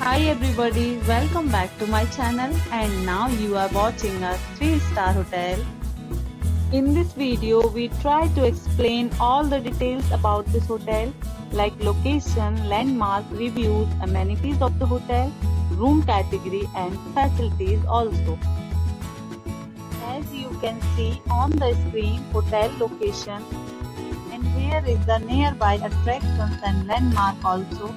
Hi everybody, welcome back to my channel and now you are watching a 3-star hotel. In this video, we try to explain all the details about this hotel like location, landmark, reviews, amenities of the hotel, room category and facilities also. As you can see on the screen, hotel location, and here is the nearby attractions and landmark also.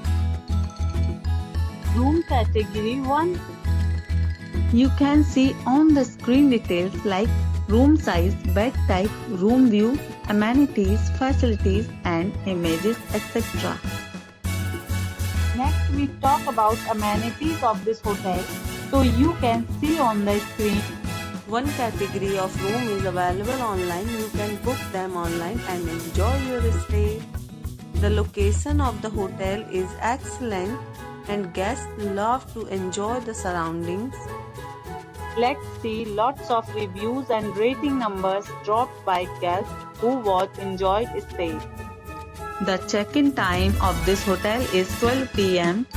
Room category 1. You can see on the screen details like room size, bed type, room view, amenities, facilities and images etc. Next we talk about amenities of this hotel. So you can see on the screen. One category of room is available online. You can book them online and enjoy your stay. The location of the hotel is excellent and guests love to enjoy the surroundings. Let's see lots of reviews and rating numbers dropped by guests who enjoyed stay. The check-in time of this hotel is 12 p.m.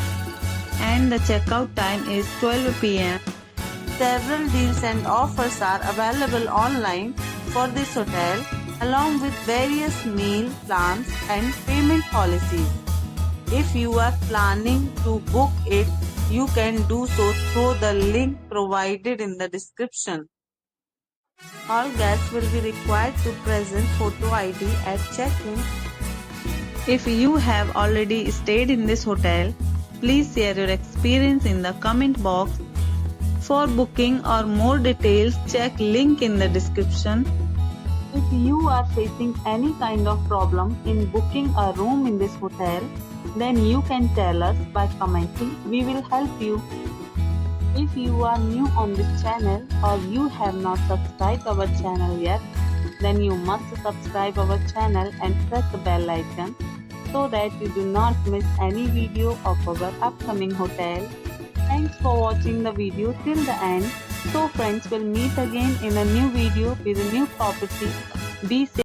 and the check-out time is 12 p.m. Several deals and offers are available online for this hotel along with various meal plans and payment policies. If you are planning to book it, you can do so through the link provided in the description. All guests will be required to present photo ID at check-in. If you have already stayed in this hotel, please share your experience in the comment box. For booking or more details, check link in the description. If you are facing any kind of problem in booking a room in this hotel, then you can tell us by commenting. We will help you. If you are new on this channel or you have not subscribed our channel yet, then you must subscribe our channel and press the bell icon so that you do not miss any video of our upcoming hotel. Thanks for watching the video till the end. So friends, will meet again in a new video with a new property. Be safe.